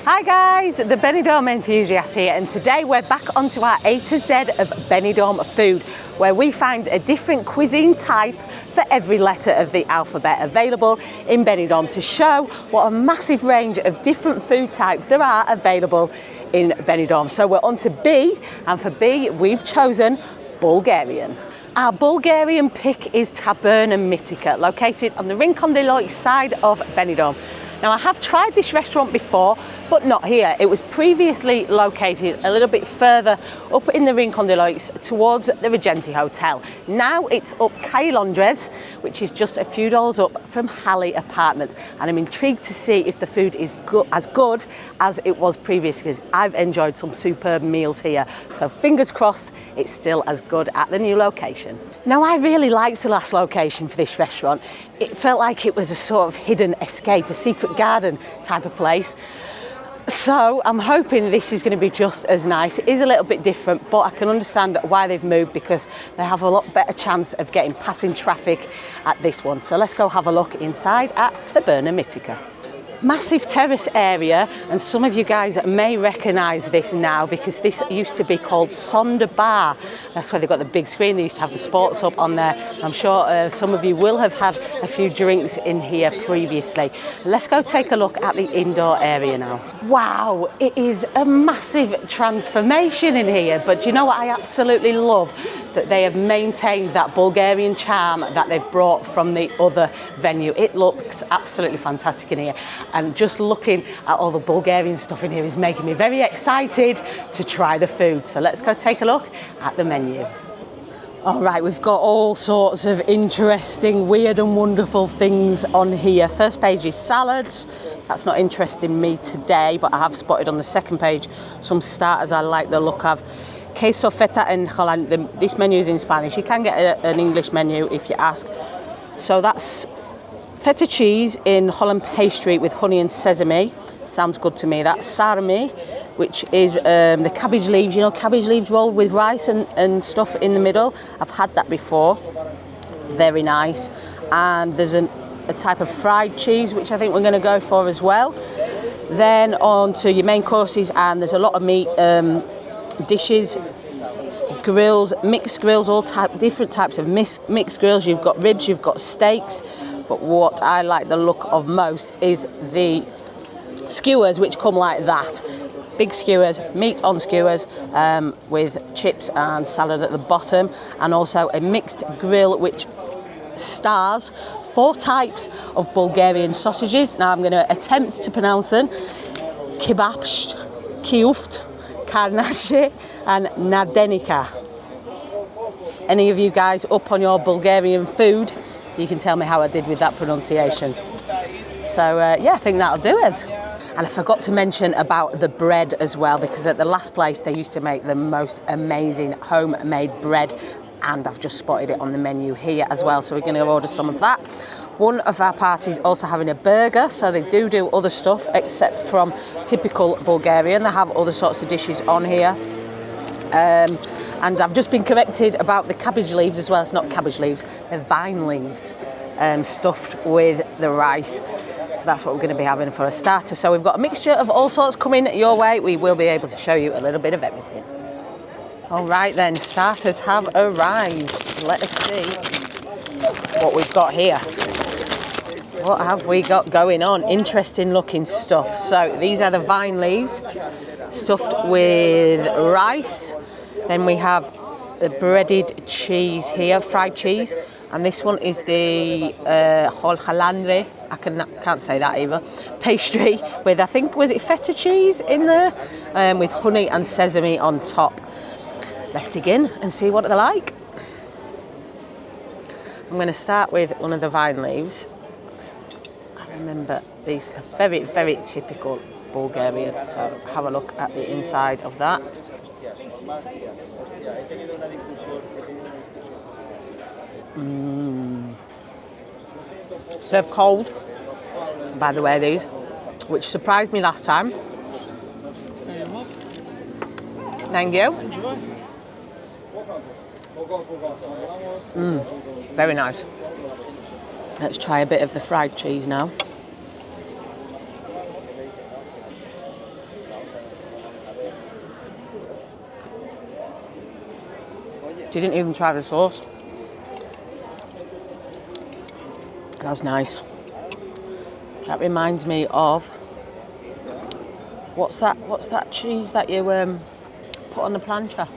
Hi guys, the Benidorm enthusiast here, and today we're back onto our A to Z of Benidorm food, where we find a different cuisine type for every letter of the alphabet available in Benidorm to show what a massive range of different food types there are available in Benidorm. So we're on to B, and for B we've chosen Bulgarian. Our Bulgarian pick is Taberna Mitica, located on the Rincon de l'Oix side of Benidorm. Now, I have tried this restaurant before, but not here. It was previously located a little bit further up in the Rincon de l'Oix towards the Regenti Hotel. Now it's up Calle Londres, which is just a few doors up from Halley Apartments. And I'm intrigued to see if the food is as good as it was previously. I've enjoyed some superb meals here. So fingers crossed it's still as good at the new location. Now, I really liked the last location for this restaurant. It felt like it was a sort of hidden escape, a secret garden type of place. So I'm hoping this is going to be just as nice. It is a little bit different, but I can understand why they've moved, because they have a lot better chance of getting passing traffic at this one. So let's go have a look inside at Taberna Mitica. Massive terrace area, and some of you guys may recognise this now because this used to be called Sonda Bar. That's where they've got the big screen. They used to have the sports up on there. I'm sure some of you will have had a few drinks in here previously. Let's go take a look at the indoor area now. Wow, it is a massive transformation in here, but do you know what I absolutely love? That they have maintained that Bulgarian charm that they've brought from the other venue. It looks absolutely fantastic in here, and just looking at all the Bulgarian stuff in here is making me very excited to try the food. So let's go take a look at the menu. All right, we've got all sorts of interesting, weird and wonderful things on here. First page is salads. That's not interesting me today, but I have spotted on the second page some starters I like the look of. Queso feta and Holland. This menu is in Spanish. You can get an English menu if you ask. So that's feta cheese in Holland pastry with honey and sesame. Sounds good to me. That's sarmi, which is the cabbage leaves, you know, cabbage leaves rolled with rice and stuff in the middle. I've had that before. Very nice. And there's a type of fried cheese, which I think we're going to go for as well. Then on to your main courses, and there's a lot of meat dishes, grills, mixed grills, different types of mixed grills. You've got ribs, you've got steaks, but what I like the look of most is the skewers, which come like that. Big skewers, meat on skewers, with chips and salad at the bottom, and also a mixed grill which stars 4 types of Bulgarian sausages. Now I'm going to attempt to pronounce them: kebabsh, kiuft, karnashi and nadenica. Any of you guys up on your Bulgarian food, you can tell me how I did with that pronunciation. So yeah, I think that'll do it. And I forgot to mention about the bread as well, because at the last place they used to make the most amazing homemade bread, and I've just spotted it on the menu here as well, so we're going to order some of that. One of our parties also having a burger, so they do other stuff except from typical Bulgarian. They have other sorts of dishes on here. And I've just been corrected about the cabbage leaves as well. It's not cabbage leaves, they're vine leaves, stuffed with the rice. So that's what we're going to be having for a starter. So we've got a mixture of all sorts coming your way. We will be able to show you a little bit of everything. All right then, starters have arrived. Let us see what we've got here. What have we got going on? Interesting looking stuff. So these are the vine leaves stuffed with rice. Then we have the breaded cheese here, fried cheese. And this one is the Hollandre, I can't say that either, pastry with, I think, was it feta cheese in there? With honey and sesame on top. Let's dig in and see what they're like. I'm going to start with one of the vine leaves. I remember these are very, very typical Bulgarian. So have a look at the inside of that. Served cold, by the way, these, which surprised me last time. Thank you. Very nice. Let's try a bit of the fried cheese now. Didn't even try the sauce. That's nice. That reminds me of, what's that cheese that you put on the plancha?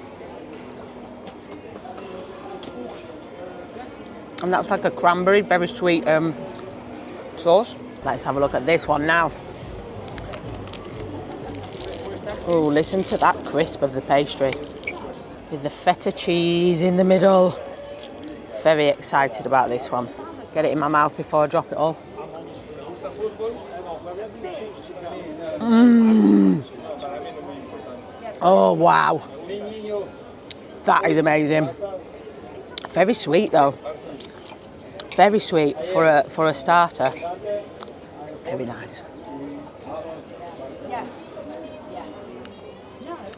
And that's like a cranberry, very sweet sauce. Let's have a look at this one now. Oh, listen to that crisp of the pastry. With the feta cheese in the middle. Very excited about this one. Get it in my mouth before I drop it all. Mmm. Oh, wow. That is amazing. Very sweet though. Very sweet for a starter. Very nice.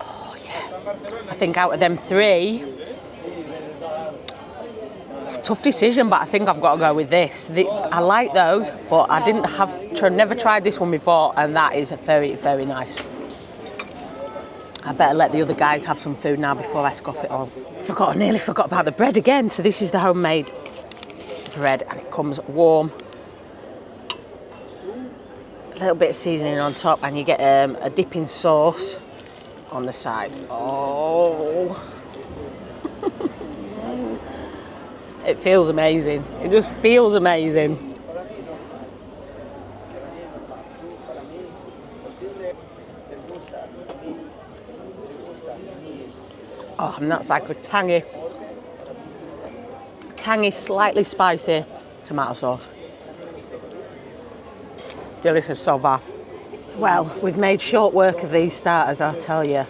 Oh yeah. I think out of them three, tough decision, but I think I've got to go with this. I like those, but I never tried this one before, and that is very, very nice. I better let the other guys have some food now before I scoff it all. Nearly forgot about the bread again. So this is the homemade bread, and it comes warm. A little bit of seasoning on top, and you get a dipping sauce on the side. Oh. It feels amazing. It just feels amazing. Oh, and that's like a tangy, slightly spicy tomato sauce. Delicious so far. Well, we've made short work of these starters, I'll tell you.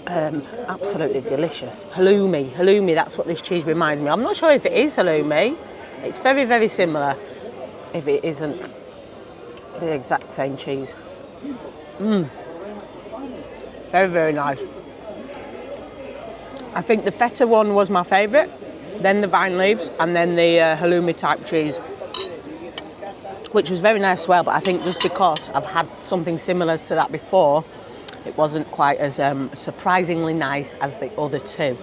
Absolutely delicious. Halloumi, that's what this cheese reminds me. I'm not sure if it is halloumi. It's very, very similar, if it isn't the exact same cheese. Very, very nice. I think the feta one was my favourite, then the vine leaves, and then the halloumi type cheese, which was very nice as well, but I think just because I've had something similar to that before, it wasn't quite as surprisingly nice as the other two.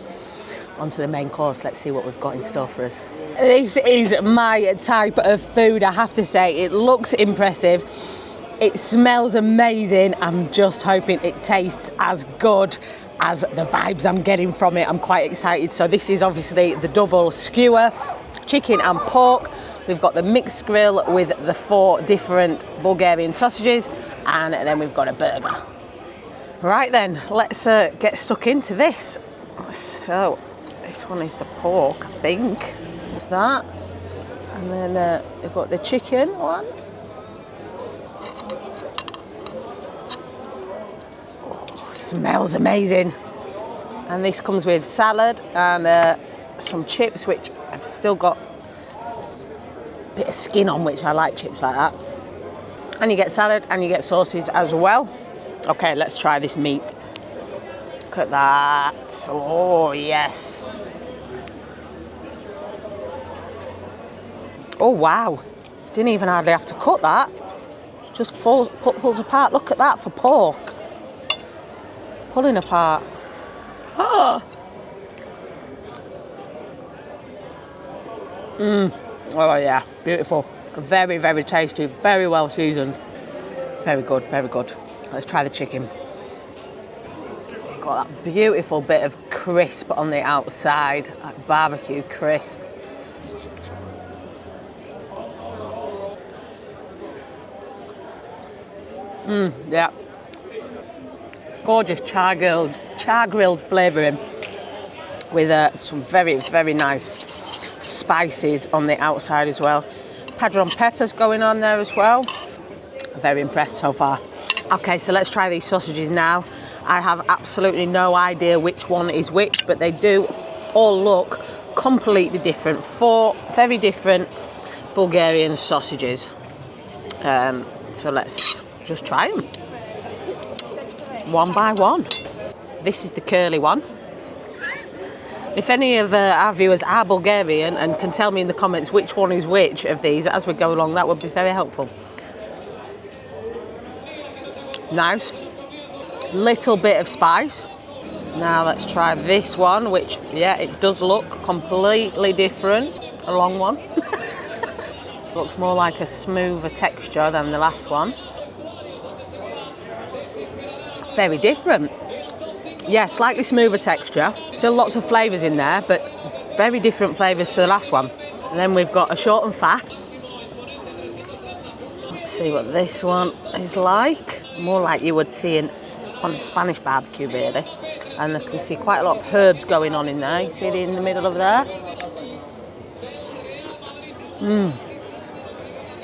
On to the main course. Let's see what we've got in store for us. This is my type of food, I have to say. It looks impressive. It smells amazing. I'm just hoping it tastes as good as the vibes I'm getting from it. I'm quite excited. So this is obviously the double skewer, chicken and pork. We've got the mixed grill with the 4 different Bulgarian sausages, and then we've got a burger. Right then, let's get stuck into this. So, this one is the pork, I think. It's that. And then we've got the chicken one. Oh, smells amazing. And this comes with salad and some chips, which I've still got a bit of skin on, which I like chips like that. And you get salad and you get sauces as well. Okay, let's try this meat. Look at that. Oh, yes. Oh, wow. Didn't even hardly have to cut that. Just pulls apart. Look at that for pork. Pulling apart. Oh. Oh, yeah. Beautiful. Very, very tasty. Very well seasoned. Very good, very good. Let's try the chicken. Got that beautiful bit of crisp on the outside, that barbecue crisp. Yeah. Gorgeous char-grilled flavouring with some very, very nice spices on the outside as well. Padron peppers going on there as well. Very impressed so far. Okay, so let's try these sausages now. I have absolutely no idea which one is which, but they do all look completely different. 4 very different Bulgarian sausages. So let's just try them. One by one. This is the curly one. If any of our viewers are Bulgarian and can tell me in the comments which one is which of these as we go along, that would be very helpful. Nice. Little bit of spice. Now let's try this one, which, yeah, it does look completely different. A long one. Looks more like a smoother texture than the last one. Very different. Yeah, slightly smoother texture. Still lots of flavours in there, but very different flavours to the last one. And then we've got a short and fat. Let's see what this one is like. More like you would see on a Spanish barbecue, really. And I can see quite a lot of herbs going on in there. You see it in the middle of there?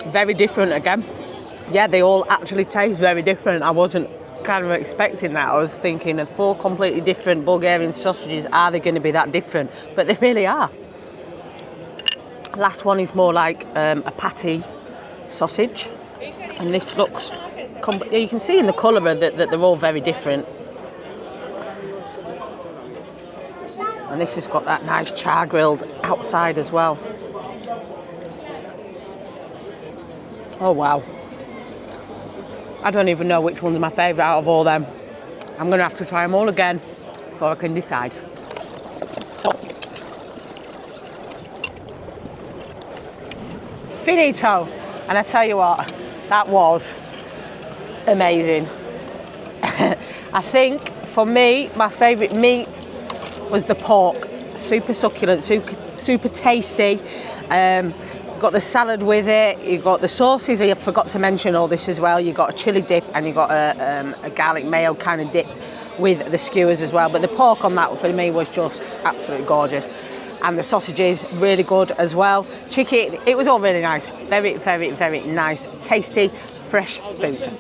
Very different again. Yeah, they all actually taste very different. I wasn't kind of expecting that. I was thinking of 4 completely different Bulgarian sausages. Are they going to be that different? But they really are. Last one is more like a patty sausage. And this looks, you can see in the colour that they're all very different. And this has got that nice char grilled outside as well. Oh wow. I don't even know which one's my favourite out of all them. I'm going to have to try them all again before I can decide. Finito. And I tell you what, that was amazing. I think for me, my favourite meat was the pork. Super succulent, super tasty. Got the salad with it, you got the sauces, I forgot to mention all this as well. You got a chilli dip and you got a garlic mayo kind of dip with the skewers as well. But the pork on that for me was just absolutely gorgeous. And the sausages, really good as well. Chicken, it was all really nice. Very, very, very nice, tasty, fresh food.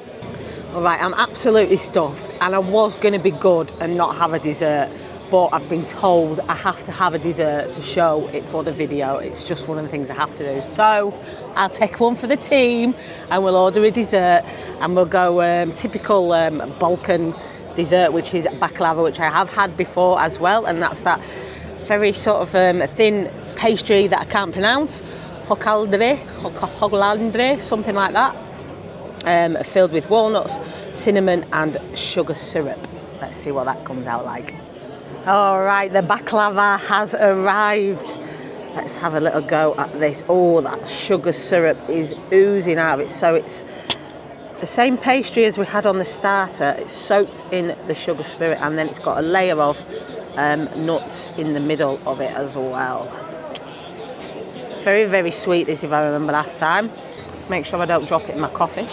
All right, I'm absolutely stuffed and I was going to be good and not have a dessert. But I've been told I have to have a dessert to show it for the video. It's just one of the things I have to do. So I'll take one for the team and we'll order a dessert and we'll go typical Balkan dessert, which is baklava, which I have had before as well. And that's that very sort of thin pastry that I can't pronounce. Hokalandre, something like that. Filled with walnuts, cinnamon and sugar syrup. Let's see what that comes out like. All right, the baklava has arrived. Let's have a little go at this. Oh, that sugar syrup is oozing out of it. So it's the same pastry as we had on the starter. It's soaked in the sugar syrup and then it's got a layer of nuts in the middle of it as well. Very, very sweet this, if I remember last time. Make sure I don't drop it in my coffee.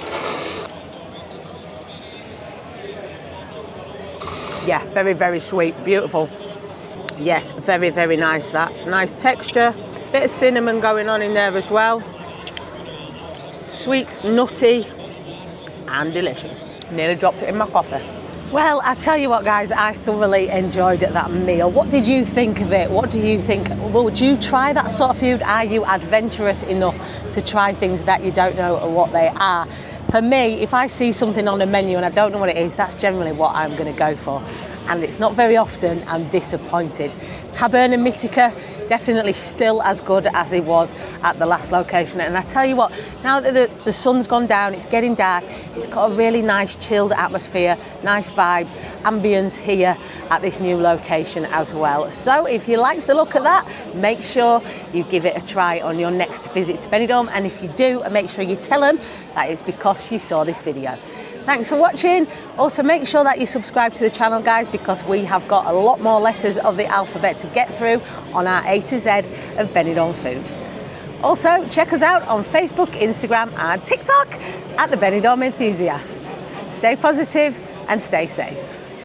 Yeah, very, very sweet, beautiful. Yes, very, very nice that. Nice texture, bit of cinnamon going on in there as well. Sweet, nutty, and delicious. Nearly dropped it in my coffee. Well, I tell you what, guys, I thoroughly enjoyed that meal. What did you think of it? What do you think? Would you try that sort of food? Are you adventurous enough to try things that you don't know what they are? For me, if I see something on a menu and I don't know what it is, that's generally what I'm going to go for. And it's not very often I'm disappointed. Taberna Mitica, definitely still as good as it was at the last location. And I tell you what, now that the sun's gone down, it's getting dark, it's got a really nice chilled atmosphere, nice vibe, ambience here at this new location as well. So if you like the look of that, make sure you give it a try on your next visit to Benidorm. And if you do, make sure you tell them that it's because you saw this video. Thanks for watching. Also make sure that you subscribe to the channel, guys, because we have got a lot more letters of the alphabet to get through on our A to Z of Benidorm food. Also check us out on Facebook, Instagram and TikTok at the Benidorm Enthusiast. Stay positive and stay safe.